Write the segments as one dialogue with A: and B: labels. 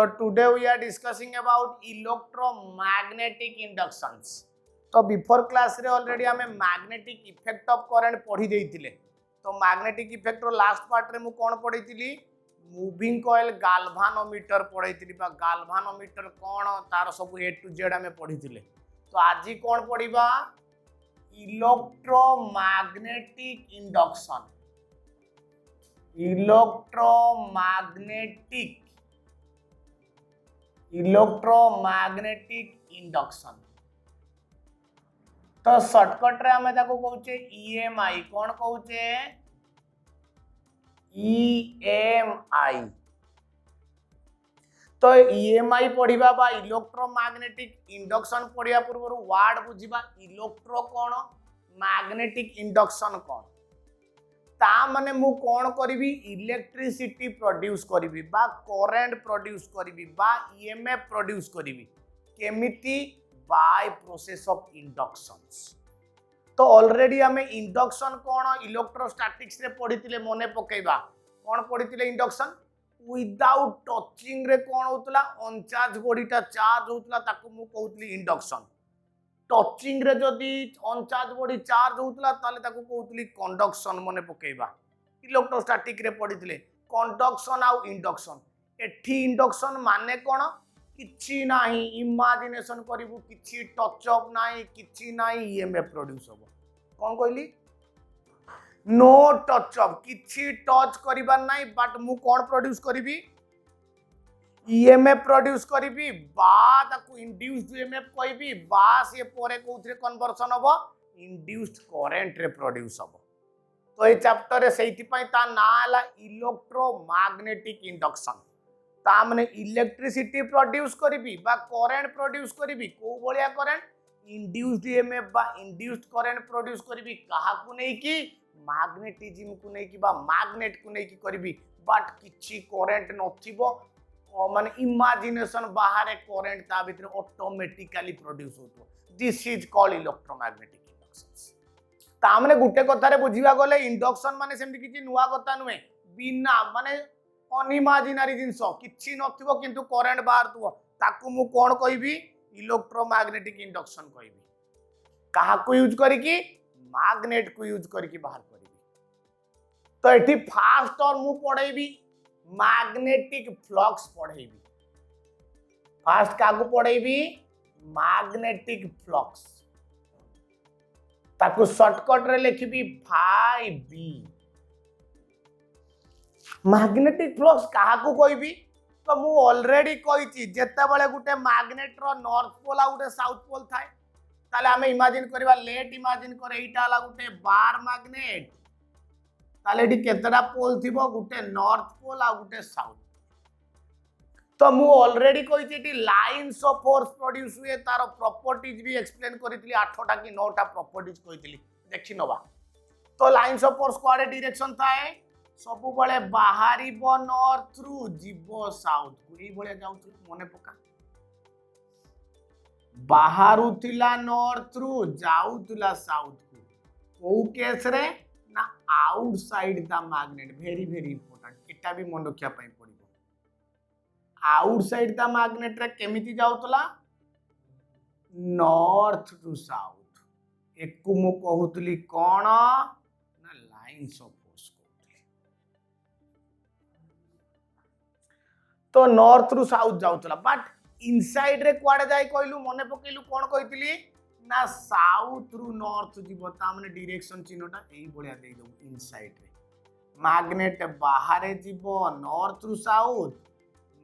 A: So today we are discussing about electromagnetic inductions. तो before class रे already हमें magnetic effect of current पढ़ी देइथिले. तो मैग्नेटिक इफेक्ट रो last part रे मु कोन पढ़ीथिली मूविंग कॉइल गाल्वानोमीटर पढ़ीथिली बा गाल्वानोमीटर कोन तार सब ए टू जेड हमें पढ़ीथिले. तो आज कोन पढ़ीबा इलेक्ट्रोमैग्नेटिक इंडक्शन. Electromagnetic induction. तो शॉर्टकट रे हमें ताको कहउचे ईएमआई. कौन कहउचे ईएमआई. तो ईएमआई पढ़िबा बा इलेक्ट्रोमैग्नेटिक इंडक्शन पढ़िया पूर्व वर्ड बुझिबा. इलेक्ट्रो कोन मैग्नेटिक इंडक्शन कोन ता माने मु कोन करिवि इलेक्ट्रिसिटी प्रोड्यूस करिवि बा करंट प्रोड्यूस करिवि बा ईएमएफ प्रोड्यूस करिवि केमिति बाय प्रोसेस ऑफ इंडक्शंस. तो ऑलरेडी हमें इंडक्शन कोन इलेक्ट्रोस्टैटिक्स रे पढ़ितिले मने पकेइबा. कोन पढ़ितिले इंडक्शन विदाउट टचिंग रे कोन होतला अनचार्ज बॉडीटा चार्ज होतला ताको मु कहउतली इंडक्शन. टचिंग रे जदी अनचार्ज बॉडी चार्ज होतला ताले ताको कहउतली कंडक्शन मने पकेइबा. इलेक्ट्रोस्टैटिक रे पढ़ितिले कंडक्शन आ इंडक्शन. एठी इंडक्शन माने कोन किछि नाही इमेजिनेशन करिवु किछि टच अप नाही किछि नाही ईएमएफ प्रोड्यूस होबो. कोन कहली नो टच अप किछि टच करिबार नाही बट मु कोन प्रोड्यूस करिवि ईएमएफ प्रोड्यूस करिवि बा ताकू इंड्यूस्ड ईएमएफ कहबी बा से परे कोथरे कन्वर्सन होबो इंड्यूस्ड करंट रे प्रोड्यूस होबो. तो ए चैप्टर रे सेहिति पई ता ना हला इलेक्ट्रोमैग्नेटिक इंडक्शन. ता माने इलेक्ट्रिसिटी प्रोड्यूस करिवि बा करंट प्रोड्यूस करिवि को बलिया करंट इंड्यूस्ड ईएमएफ बा इंड्यूस्ड करंट प्रोड्यूस करिवि काहा को नै कि मैग्नेटिज्म को नै कि बा मैग्नेट को नै कि करिवि बट किछि करंट नथिबो माने इमेजिनेशन बाहर करंट ता भीतर ऑटोमेटिकली प्रोड्यूस होतो. This is called electromagnetic inductions. ता माने गुटे कथा रे बुझिबा गले इंडक्शन माने सेमति किछि नुवा कथा नुहे बिना माने अनइमेजिनरी जिंस किछि नथिबो किंतु करंट बाहरथुबो ताकू मु कोन कहबी इलेक्ट्रोमैग्नेटिक इंडक्शन कहबी. काहा को यूज करी कि मैग्नेट को यूज करी कि बाहर करबी. तो एठी फास्ट और मु पढैबी मैग्नेटिक फ्लक्स पढ़ेबी. फास्ट कागु पढ़ेबी मैग्नेटिक फ्लक्स. ताकु शॉर्टकट रे लिखबी 5b. मैग्नेटिक फ्लक्स काहाकु कहबी तो मु ऑलरेडी कहिची जेते बेले गुटे मैग्नेट रो नॉर्थ पोल आ गुटे साउथ पोल थाए ताले हमें इमेजिन करबा लेट इमेजिन करे एटा हला गुटे बार मैग्नेट ताले एटी केतरा पोल थिबो गुटे नॉर्थ पोल आ गुटे साउथ. तो मु ऑलरेडी कहिची एटी लाइंस ऑफ फोर्स प्रोड्यूस हुए तार प्रॉपर्टीज भी एक्सप्लेन करितली 8टा कि 9टा प्रॉपर्टीज कहितली देखि नबा. तो लाइंस ऑफ फोर्स कोआडे डायरेक्शन थाए सबु बळे बाहरीबो नॉर्थ थ्रू जीवो साउथ को एई बळे जाउथु मने पका बाहरु थिला नॉर्थ थ्रू जाउतला साउथ को केस रे ना outside the magnet. Very very important एटा भी मन रखिया पई पड़िबो. आउटसाइड द मैग्नेट रे केमिति जाउतला नॉर्थ टू साउथ. एकु मु कहउतली कोन ना लाइंस ऑफ फोर्स कहउतली. तो नॉर्थ टू साउथ जाउतला बट इनसाइड रे क्वाडे जाय कहलु मने पकेलु कोन कहितली ना साउथ थ्रू नॉर्थ जीवो. ता माने डायरेक्शन चिन्हटा एई बळिया देई दउ. इनसाइड रे मैग्नेट बाहर जीवो नॉर्थ थ्रू साउथ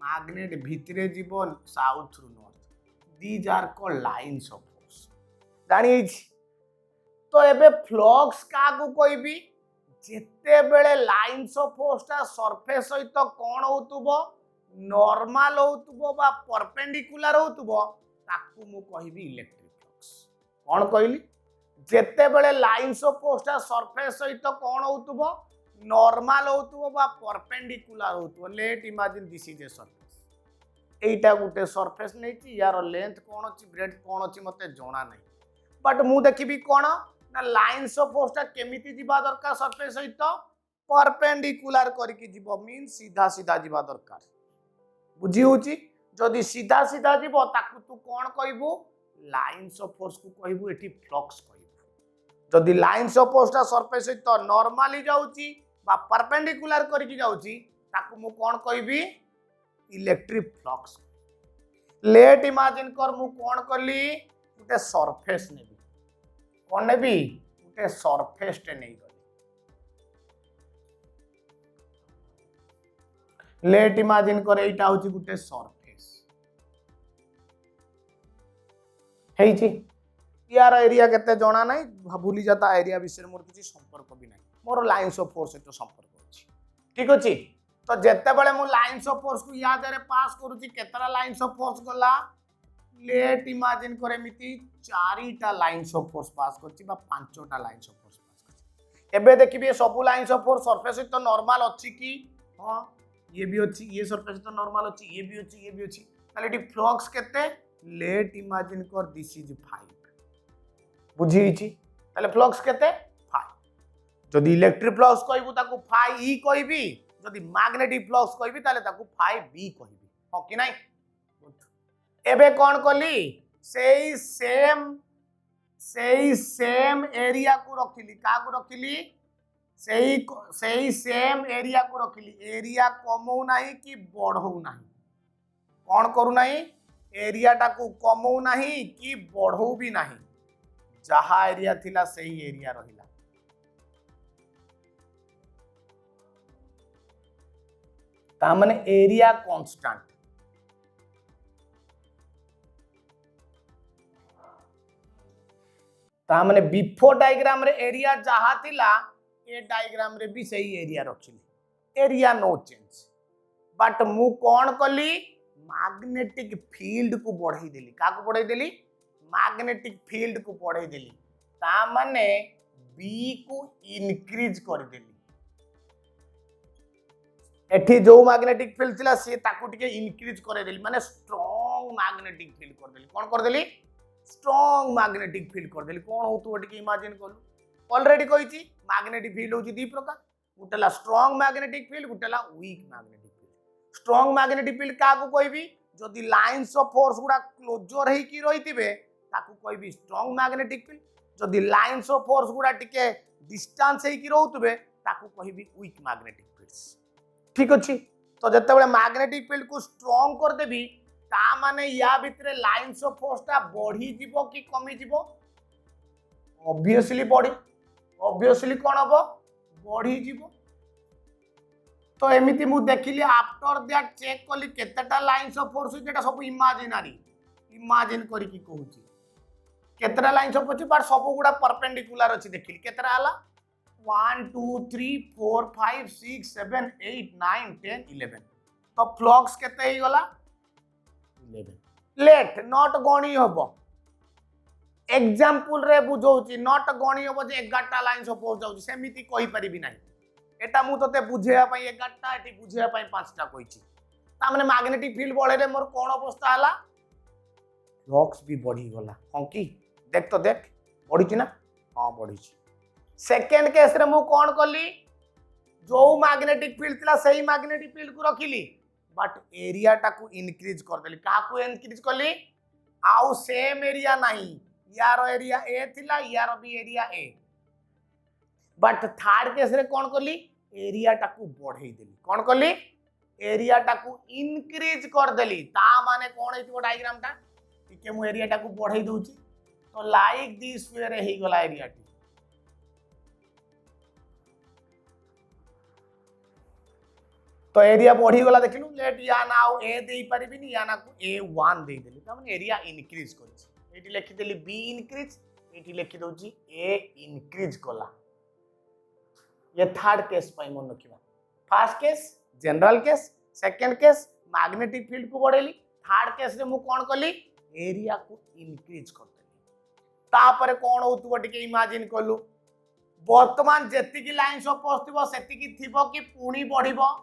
A: मैग्नेट भितरे जीवो south through north. These are called lines of force. जानि तो एबे फ्लक्स कागु कहबी जेते बेले लाइंस ऑफ फोर्स ता सरफेस सहित कोन होतुबो नॉर्मल होतुबो बा परपेंडिकुलर होतुबो ताकू मु कहबी इलेक्ट्रिक फ्लक्स. कौन कहली जेते बेले लाइंस ऑफ फोर्स ता सरफेस सहित कोन होतुबो नॉर्मल होतुबो बा परपेंडिकुलर होतुबो. Let imagine this is a surface. एटा गुटे सरफेस नैची यार लेंथ कोन अछि ब्रेड्थ कोन अछि मते जोना नै बट मु देखिबी कोन ना लाइंस ऑफ फोर्स ता केमिति जिबा दरकार सरफेस सहित परपेंडिकुलर करके जीव मीन सीधा सीधा जीवा दरकार बुझी होची जदि सीधा सीधा जीव ताकू तू कौन कहबू लाइन्स ऑफ फोर्स को कहबू एठी फ्लक्स कहबू जदि लाइन्स ऑफ फोर्स ता सरफेस सहित नॉर्मली जाउची बा परपेंडिकुलर करके जाउची ताकू मु कौन कहबी इलेक्ट्रिक फ्लक्स लेट इमेजिन कर मु कौन करली गोटे सरफेस नेबी कौन नेबी गोटे सरफेस टे नहीं लेट इमेजिन कर एटा होची गोटे सरफेस हेची यार एरिया केते जणा नाही भूली जाता एरिया विषय मोर किसी संपर्क भी नाही मोर लाइन्स ऑफ फोर्स तो संपर्क अछि ठीक अछि तो जेते बेले मु लाइन्स ऑफ फोर्स को याद रे पास करूची केतरा लाइन्स ऑफ फोर्स गला लेट इमेजिन करे मिति चारिटा लाइन्स ऑफ फोर्स पास करची बा पांचटा लाइन्स ऑफ फोर्स पास करची एबे देखिबे सब लाइन्स ऑफ फोर्स सरफेस तो नॉर्मल अछि की हां ये भी अच्छी ये सरफेस तो नॉर्मल अच्छी ये भी अच्छी ताले टी फ्लक्स केते लेट इमेजिन कर दिस इज 5 बुझी छी ताले फ्लक्स केते 5 जदी इलेक्ट्रिक फ्लक्स कहबू ताकू 5 ई कहबी जदी मैग्नेटिक फ्लक्स कहबी ताले ताकू 5 बी कहबी हो कि नाही एबे कोन कली सेही सेम एरिया को रखिली का को रखिली सही सेम एरिया को रखिली एरिया कमौ नाही कि बढ़ौ नाही कौन करू नाही एरिया टाकू कमौ नाही कि बढ़ौ भी नाही जहा एरिया थिला सही एरिया रहिला ता माने एरिया कांस्टेंट ता माने बिफोर डायग्राम रे एरिया जहा थिला ए डायग्राम रे भी सही एरिया रखिली एरिया नो चेंज बट मु कौन कली मैग्नेटिक फील्ड को बढ़ाई देली का को बढ़ाई देली मैग्नेटिक फील्ड को बढ़ाई देली ता माने बी को इंक्रीज कर देली एठी जो मैग्नेटिक फील्ड थिला से ताकू टिके इंक्रीज करे देली माने स्ट्रांग मैग्नेटिक फील्ड कर देली कोन कर देली स्ट्रांग मैग्नेटिक फील्ड कर देली कोन होतु टिके इमेजिन करू ऑलरेडी कहिची मैग्नेटिक फील्ड होची दी प्रकार गुटेला स्ट्रांग मैग्नेटिक फील्ड गुटेला weak magnetic field strong magnetic field का को कहबी जदी लाइंस ऑफ फोर्स गुडा क्लोजर हे की रहितिबे ताकू कहबी स्ट्रांग मैग्नेटिक फील्ड जदी लाइंस ऑफ फोर्स गुडा टिके डिस्टेंस हे की रहउतबे ताकू कहबी वीक मैग्नेटिक फील्ड्स ठीक अछि तो जते बेले मैग्नेटिक फील्ड को स्ट्रांग कर देबी ता माने या भितरे लाइंस ऑफ फोर्स ता बढ़ी जीवो कि कमी जीवो ऑब्वियसली कौन हम बढ़ी जीव तो एमिति मु देखिली आफ्टर दैट चेक कली केतेटा लाइंस ऑफ फोर्स जेटा सब इमेजिनरी इमेजिन करी की कहूची केतेटा लाइंस ऑफ फोर्स पर सब गुडा परपेंडिकुलर अछि देखिली केतेटा आला 1 2 3 4 5 6 7 8 9 10 11 तो फ्लक्स केते ही गला 11 लेट नॉट गणी हबो एग्जांपल रे बुझौची नॉट गणी हबो जे 11टा लाइंस ऑफ फोर्स जाउची सेमिति कहि परिबि नाही एटा मु तते बुझेया पई 11टा एटी बुझेया पई 5टा कहिची ता माने मैग्नेटिक फील्ड बढ़े रे मोर कोन अवस्था हला फ्लक्स भी बढ़ी गला हां की देख तो देख बढ़ीची ना हां बढ़ीची सेकंड केस रे मु कोन करली जो मैग्नेटिक फील्ड थिला सही मैग्नेटिक फील्ड को रखिली बट एरिया टा को इंक्रीज कर देली का को इंक्रीज करली आउ सेम एरिया नहीं यार एरिया ए थिला यार भी area A but third case रे कोन करली एरिया टा को बढ़ाई देली कोन करली एरिया टा को इंक्रीज कर देली ता माने कोन हेतिबो डायग्राम टा टिके मु एरिया टा को बढ़ाई दोची तो लाइक दिस वे रे हे गला एरिया टी तो एरिया बढ़ी गला देखिलु लेट या ना ए देई परिबिनी या ना को a1 देई देली त माने एरिया इंक्रीज करछि एटी लिखि देली b इंक्रीज एटी लिखि दोची a इंक्रीज कला ये थर्ड केस पई मन रखिबा first case general case second case magnetic field को बढ़ेली थर्ड केस रे मु कोन करली एरिया को इंक्रीज कर देली तापर कोन होतबो टिके इमेजिन करलु वर्तमान जेति की लाइंस ऑफ फोर्स थिबो सेति की थिबो कि पुणी बढ़िबो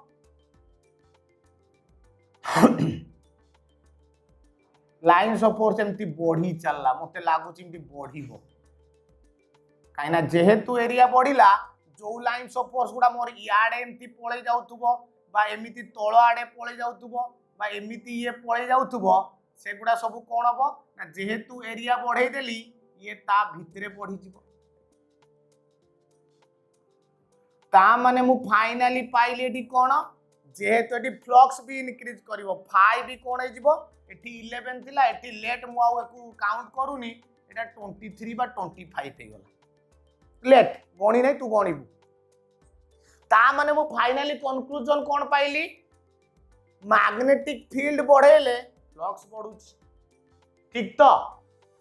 A: लाइंस ऑफ फोर्स एमती बढ़ी चलला मते लागु चिंती बढ़ीबो काइना जेहेतु एरिया बढ़िला जो लाइंस ऑफ फोर्स गुडा मोर याडे एमती पळे जाउथुबो बा एमिति तळ आडे पळे जाउथुबो बा एमिति ये पळे जाउथबो सेगुडा सब कोन हबो ना जेहेतु एरिया बढ़ाई देली ये ता भितरे बढ़ी जीवो ता माने मु फाइनली पाइली एटी कोन जेहेतु एटी फ्लक्स भी इनक्रीज करिवो 5 भी कोन हे जीवो एटी 11 थिला एटी लेट मु आउ एकु काउंट करूनी एटा 23 बा 25 हे गेला लेट गणी नै तू गणीबू ता माने मु फाइनली कंक्लूजन कोन पाइली मैग्नेटिक फील्ड बढ़ेले फ्लक्स बढ़ुची ठीक तो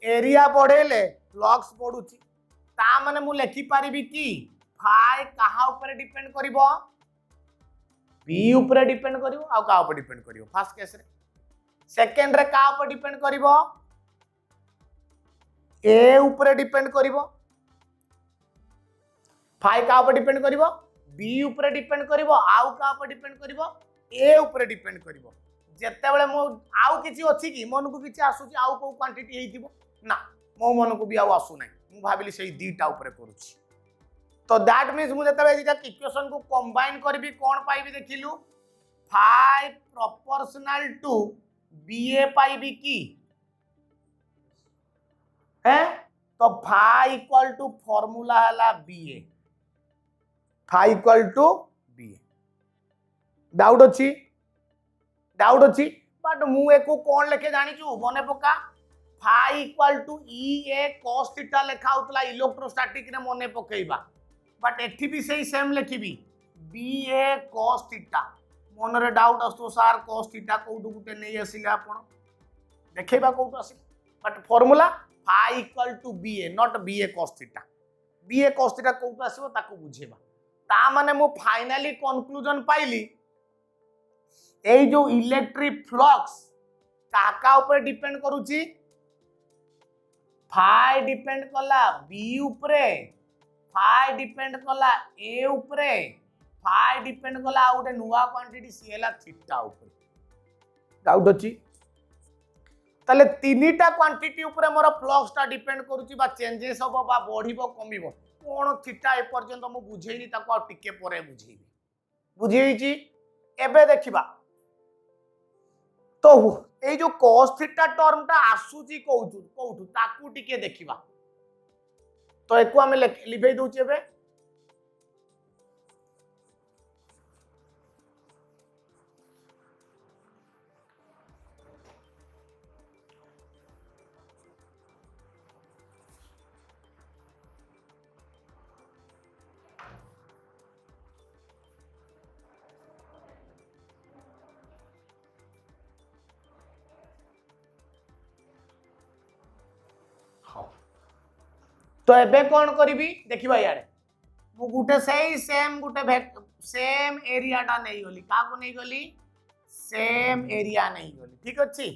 A: एरिया बढ़ेले फ्लक्स बढ़ुची ता माने मु लेखि पारिबी की फाई कहा ऊपर डिपेंड करिवो बी ऊपर डिपेंड करिवो आ का ऊपर डिपेंड करिवो फर्स्ट केस रे सेकंड रे का ऊपर डिपेंड करिवो ए ऊपर डिपेंड करिवो फाई का ऊपर डिपेंड करिवो बी ऊपर डिपेंड करिवो आउ का ऊपर डिपेंड करिवो ए ऊपर डिपेंड करिवो जेते बेले मो आउ किछि अछि कि मन को किछि आसुछि आउ को क्वांटिटी हेइतिबो ना मो मन को भी आउ आसु नै मु भाबिली सेही दीटा ऊपर करूछि तो दैट मीन्स मुझे इक्वेशन को कंबाइन करबी कौन पाइबी देखिलु 5 प्रोपोर्शनल टू बीए पाइबी की है तो 5 इक्वल टू फार्मूला हला B A 5 equal to B A doubt अछि बट मु एको कोन लेखे जानि छु बने पका 5 equal to E A cos theta लेखा होतला इलेक्ट्रोस्टैटिक रे मने पकेइबा बट एठी भी सही सेम लिखिबी बी ए cos थीटा मन रे डाउट आस्तो सर cos थीटा कोठु गुटे नै आसिले आपण देखैबा कोठु आसी but formula phi equal to B A not B A cos theta कोठु आसीबो ताको बुझेबा ता माने मु फाइनली कंक्लूजन पाइली एई जो इलेक्ट्रिक फ्लक्स काका ऊपर डिपेंड करूची फाई डिपेंड कला बी ऊपरे फाई डिपेंड कला ए ऊपरे फाई डिपेंड कला आ गोटे नुवा क्वांटिटी सी हला थीटा ऊपरे डाउट अछि ताले तीनटा क्वांटिटी ऊपरे मोर फ्लक्स ता डिपेंड करूची बा चेंजेस होबो बा बढ़िबो कमिबो कोन थीटा ए पर्यंत मु बुझेइनी ताको आ टिके परे बुझेइबी बुझेइची एबे देखिबा तो ए जो cos थीटा टर्म ता आसुची कोठु ताकू टिके देखिबा तो एको आमे लिखै दउची एबे तो एबे कौन करिबी देखिबा यारे मु गुटे सही सेम एरिया टा नहीं गली का को नहीं गली सेम एरिया नहीं गली ठीक अछि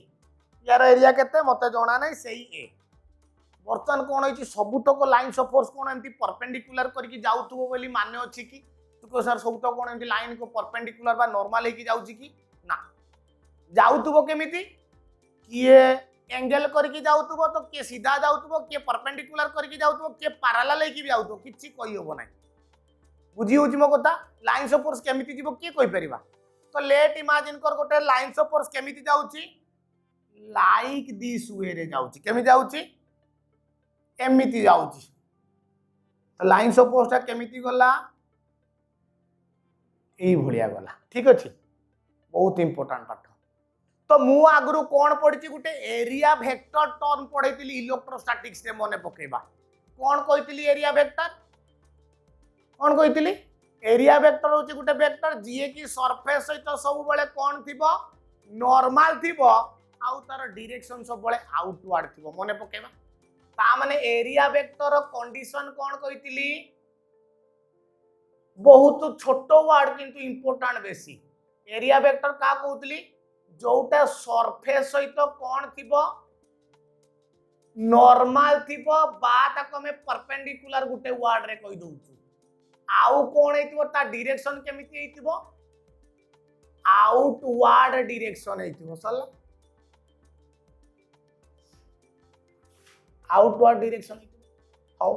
A: यार एरिया केते मते जणा नै सही ए बर्तन कोन होई सबुतक लाइन्स ऑफ फोर्स कोन एंती परपेंडिकुलर करके जाउथबो बोली माने अछि कि तू को सर सबुतक कोन एंती लाइन को परपेंडिकुलर बा नॉर्मल हे कि जाउची कि ना जाउथबो केमिति किए एंगल करके जाउथबो तो के सीधा जाउथबो के परपेंडिकुलर करके जाउथबो के पैरेलल हे कि जाउथबो किछि कहि होबो नै बुझी होची मो कथा लाइन्स ऑफ फोर्स केमिति जीवो के कहि परिबा तो लेट इमेजिन कर गोटे लाइन्स ऑफ फोर्स केमिति जाउची लाइक दिस वे रे जाउची केमिति जाउची एमिति जाउची तो लाइन्स ऑफ फोर्स ता केमिति गला एई भलिया गला ठीक अछि बहुत इंपोर्टेंट पाठ तो मु आगुरु कोन पढिची गुटे एरिया वेक्टर टर्म पढैतिली इलेक्ट्रोस्टैटिक्स रे मने पकेबा कोन कहितिली एरिया वेक्टर कोन कहितिली एरिया वेक्टर होची गुटे वेक्टर जिए की सरफेस सहित सब बेले कोन थिबो नॉर्मल थिबो आउ तार डायरेक्शन सब बेले आउटवर्ड थिबो मने पकेबा ता माने एरिया वेक्टर कंडीशन कोन कहितिली बहुत छोटो वर्ड किंतु इंपोर्टेंट बेसी एरिया वेक्टर का कहउतली जोटा सरफेस सहित कोन थिबो नॉर्मल थिबो बा ताको में परपेंडिकुलर गुटे वर्ड रे कहि दउछु आउ कोन हेतिबो ता डायरेक्शन केमिति हेतिबो आउटवर्ड डायरेक्शन हेतिबो सल्ला आउटवर्ड डायरेक्शन हेतिबो हाउ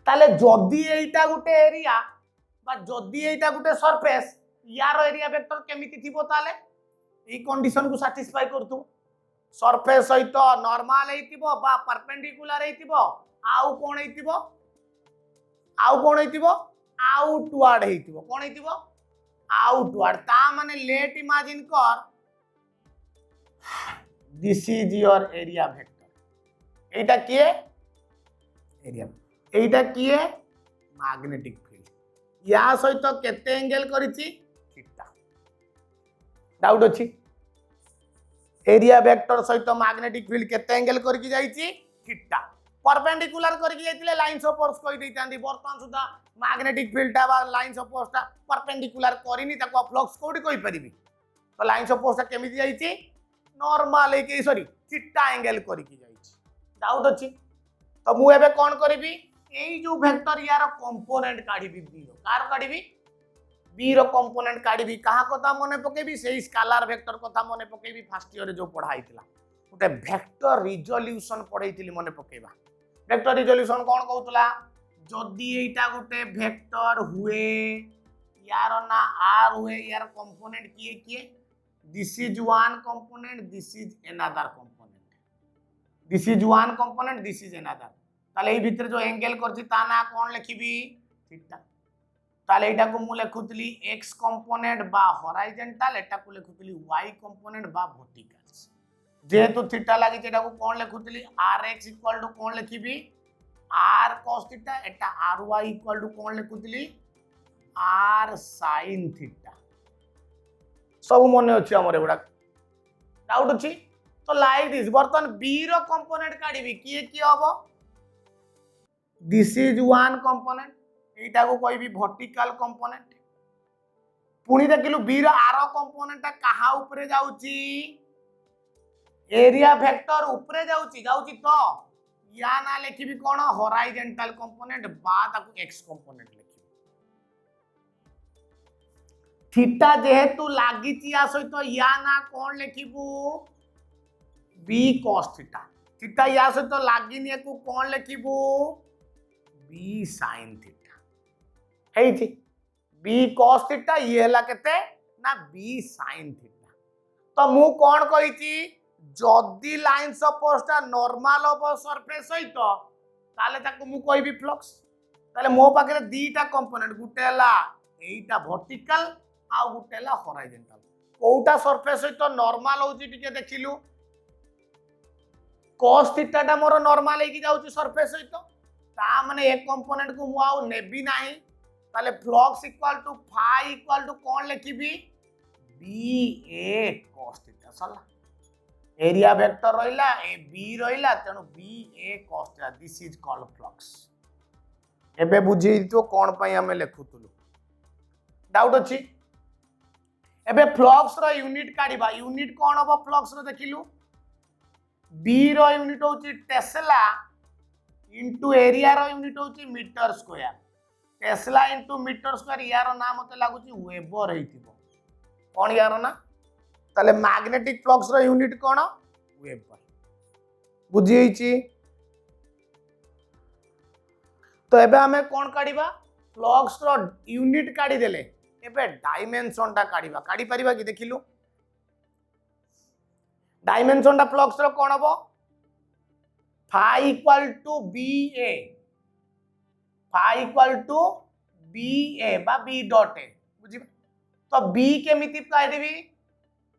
A: ताले जदी एटा गुटे एरिया बा जदी एटा गुटे सरफेस यार एरिया वेक्टर केमिति थिबो ताले এই कंडीशन को सैटिस्फाई करतु सरफेस सहित नॉर्मल हेतिबो बा परपेंडिकुलर हेतिबो आउ कोन हेतिबो आउटवर्ड हेतिबो कोन हेतिबो आउटवर्ड ता माने लेट इमेजिन कर this is your area vector एटा किए एरिया एटा किए मैग्नेटिक फील्ड या सहित केते एंगल करिछि थीटा डाउट अछि एरिया वेक्टर सहित मैग्नेटिक फील्ड केते एंगल करके जाइछि थीटा परपेंडिकुलर करके जाइतिले लाइंस ऑफ फोर्स कहि दैतांती वर्तमान सुधा मैग्नेटिक फील्ड बा लाइंस ऑफ फोर्स परपेंडिकुलर करिनी ताको फ्लक्स कोडी कहि परिबी तो लाइंस ऑफ फोर्स केमिति जाइछि नॉर्मल है सॉरी थीटा एंगल करके जाइछि डाउट अछि तो मु एबे कोन करबी एई जो वेक्टर यार कंपोनेंट काढिबी बी रो कार काढिबी बी रो कंपोनेंट काढिबी कहा कथा मने पकेबी सेही स्केलर वेक्टर कथा मने पकेबी फर्स्ट ईयर जो पढाइतिला उते वेक्टर रिजोल्यूशन पढाइतिली मने पकेबा वेक्टर रिजोल्यूशन कोन कहउतला जदी एटा गुटे वेक्टर हुए यार ना आर हुए यार कंपोनेंट किए किए this is one component this is another component this is one component this is another ताले ए भीतर जो एंगल करछि ता ना कोन लिखिबी थीटा ताले एटा को मु लिखुतली x कंपोनेंट बा हॉरिजॉन्टल एटा को लिखुतली y कंपोनेंट बा वर्टिकल जेहेतु थीटा लागि एटा को कोन लिखुतली rx इक्वल टू कोन लिखिबी r cos थीटा एटा ry इक्वल टू कोन लिखुतली r sin थीटा सब मने अछि हमर एबडा डाउट अछि तो लाइक दिस बर्तन b रो कंपोनेंट काढिबी किए की हबो दिस इज वन कंपोनेंट एटा को कहबी वर्टिकल कंपोनेंट पुनी देखिलु b रो r कंपोनेंट कहा ऊपर जाउची एरिया वेक्टर ऊपर जाउची तो या ना लिखिबी कोन हॉरिजॉन्टल कंपोनेंट बा ताकू x कंपोनेंट लिखिबी थीटा जेहेतु लागिची आ सहित या ना कोन लिखिबू b cos थीटा थीटा या सहित लागिनी को कोन लिखिबू b sin थीटा हेइची b cos थीटा ये हला केते ना b sin थीटा तो मु कोन कहिची जदी लाइंस ऑफ फोर्सटा नॉर्मल ऑफ सरफेस सहित ताले ताको मु कहबी फ्लक्स ताले मो पाखरे दीटा कंपोनेंट गुटे हला एटा वर्टिकल आ गुटे हला हॉरिजॉन्टल कोउटा सरफेस सहित नॉर्मल होची टिके देखिलु cos थीटा टा मोर नॉर्मल हेकी जाउची सरफेस सहित ता माने एक कंपोनेंट को मु आउ नेबी नाही ताले flux equal to phi equal to कोन लिखिबी ba cos थीटा सला एरिया वेक्टर रहिला ए b रहिला तेनु ba cos theta this is called flux एबे बुझी तो कोन पई हमें लेखुतलु डाउट अछि एबे फ्लक्स रो यूनिट काढिबा यूनिट कोन हबो फ्लक्स रो देखिलु b रो यूनिट होची टेस्ला इनटू एरिया रो यूनिट होची metre square tesla into metre square यार नाम मते लागुची वेबर हेतिबो कोन यार ना ताले मैग्नेटिक फ्लक्स रो यूनिट कोन वेबर बुझी हिची तो एबे हमें कोन काढिबा फ्लक्स रो यूनिट काढी देले एबे डायमेंशन टा काढी परिबा कि देखिलु डायमेंशन टा फ्लक्स रो कोन हबो phi equal to ba phi equal to ba बा b डॉट a बुझी तो b के मिति काढिबी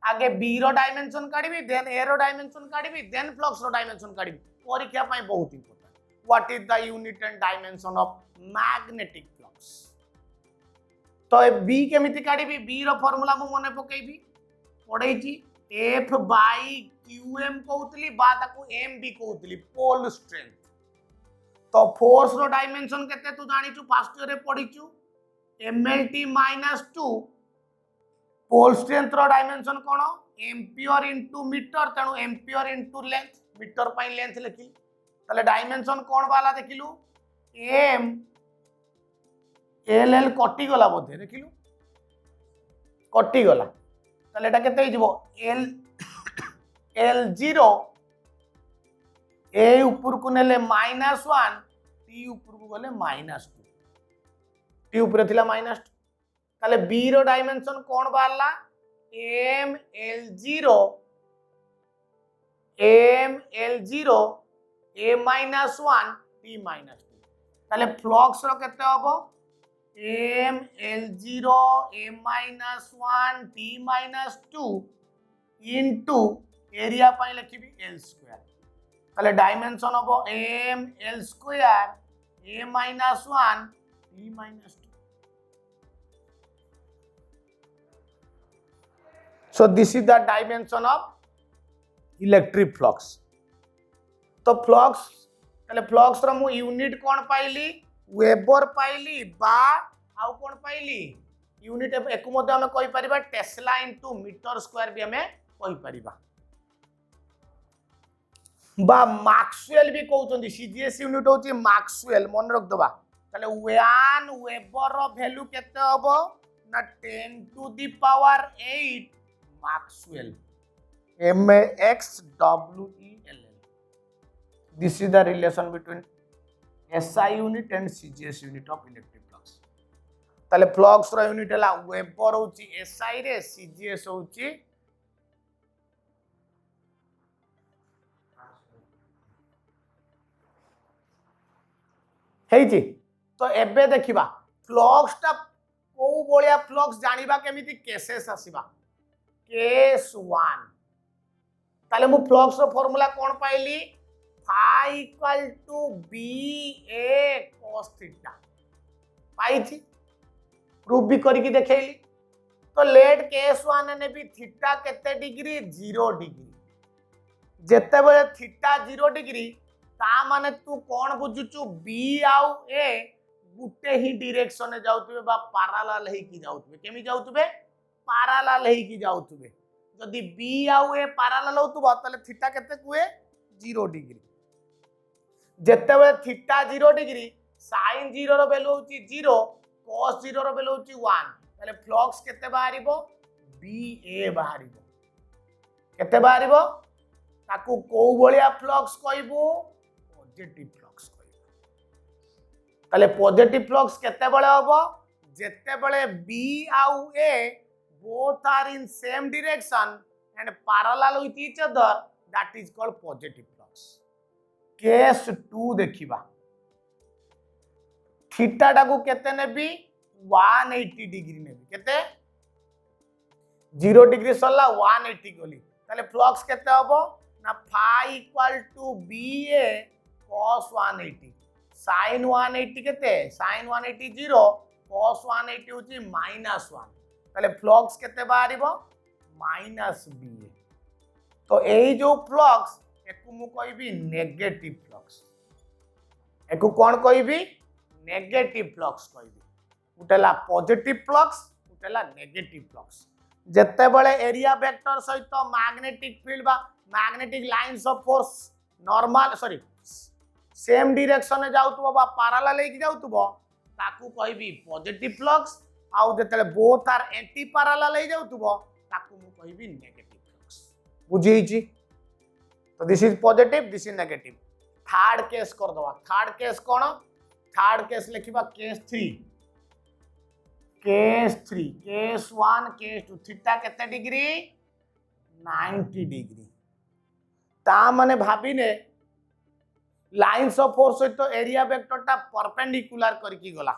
A: आगे b रो डायमेंशन काढिबी देन a रो डायमेंशन काढिबी देन फ्लक्स रो डायमेंशन काढिबी परीक्षा पई बहुत important what is the unit and dimension of magnetic flux तो b के मिति काढिबी b रो फार्मूला मु मने पकेइबी पढैची f by qm कहउतली बा ताको mb कहउतली पोल स्ट्रेंथ तो फोर्स रो डायमेंशन केते तू जानिचु फर्स्ट ईयर रे पढिचु mlt - 2 पोल स्ट्रेंथ रो डायमेंशन कोन एम्पियर इनटू मीटर तेनु एम्पियर इनटू लेंथ मीटर पई लेंथ लिखिल तले डायमेंशन कोन वाला देखिलु m ll कटि गला बोधे देखिलु कटि गला तले एटा केते हिजबो l0 a ऊपर को नेले -1 t ऊपर को गले -2 t ऊपर थिला -2 ताले b रो डायमेंशन कोन बारला ML0 ML0 A minus 1 T minus 2 ताले फ्लक्स रो केते हबो ML0 A minus 1 T minus 2 into area पाई लिखिबी L स्क्वायर ताले डायमेंशन हबो ML square A minus 1 T minus 2 so this is the dimension of electric flux तो flux ताले flux रो मु यूनिट कोन पाइली वेबर पाइली बा आउ कोन पाइली यूनिट एकु मध्ये हम कहि परिबा टेस्ला इनटू मीटर स्क्वायर भी हमें कहि परिबा बा मैक्सवेल भी कहउचंदी सीजीएस यूनिट होची मैक्सवेल मन रख दबा ताले 1 वेबर रो वैल्यू केते हबो ना 10 to the power 8 Maxwell MAXWELL. This is the relation between SI unit and CGS unit of electric flux. ताले फ्लक्स रो यूनिट हला वेबर होची SI रे CGS होची हेची तो एबे देखिबा फ्लक्स ता को बोलिया फ्लक्स जानिबा केमिति केसेस आसीबा केस 1 ताले मु फ्लक्स रो फार्मूला कोन पाइली phi equal to BA cos theta पाई थी प्रूफ भी करी की देखेली तो लेट केस 1 ने भी थीटा केते डिग्री 0 डिग्री जेते बेले थीटा 0 डिग्री ता माने तू कोन बुझुचु B आउ A गुटे ही डायरेक्शन में जाउतबे बा पैरेलल हे की जाउतबे केमी जाउतबे पैरेलल हे की जाउतबे जदि B आउ A पैरेलल होतबो तले थीटा केते कुए 0 डिग्री जेते बेले थीटा 0 डिग्री sin 0 रो वैल्यू होची 0 cos 0 रो वैल्यू होची 1 तले फ्लक्स केते बाहरिबो BA बाहरिबो केते बाहरिबो ताकू को बलिया फ्लक्स कहबो पॉजिटिव फ्लक्स कहबो तले पॉजिटिव फ्लक्स केते बेले होबो जेते बेले B आउ A both are in same direction and parallel with each other that is called positive flux case 2 देखिबा थीटा टाकू केते नेबी 180 डिग्री नेबी केते 0 डिग्री सरला 180 गोली ताले फ्लक्स केते हबो ना phi equal to BA cos 180 sin 180 केते sin 180 0 cos 180 होची -1 ताले फ्लक्स केते बाहरिबो -BA तो एई जो फ्लक्स एकु मु कहबी नेगेटिव फ्लक्स एकु कोन कहबी नेगेटिव फ्लक्स कहबी उटेला पॉजिटिव फ्लक्स उटेला नेगेटिव फ्लक्स जेते बेले एरिया वेक्टर सहित मैग्नेटिक फील्ड बा magnetic lines of force normal sorry same direction में जाउतबो बा पैरेलल हे की जाउतबो ताकू कहबी पॉजिटिव फ्लक्स आउ जेते बोथ आर एंटी पैरेलल हे जाउतबो ताकू मु कहबी नेगेटिव फ्लक्स बुझीची तो this is positive this is negative third case कर दवा थर्ड केस कोन थर्ड केस लिखिबा केस 3 केस 1 केस 2 थीटा केते डिग्री 90 डिग्री ता माने भाबिने लाइंस ऑफ फोर्स तो एरिया वेक्टर ता परपेंडिकुलर करकी गला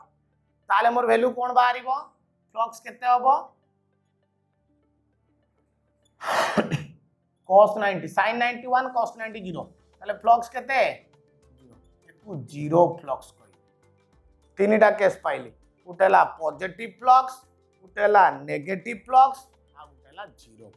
A: ताले मोर वैल्यू कोन बाहरिबो फ्लक्स केते होबो cos 90 sin 91 cos 90 0 ताले फ्लक्स केते 0 0 फ्लक्स कहि तीनटा केस पाइली उटेला पॉजिटिव फ्लक्स उटेला नेगेटिव फ्लक्स आ उटेला 0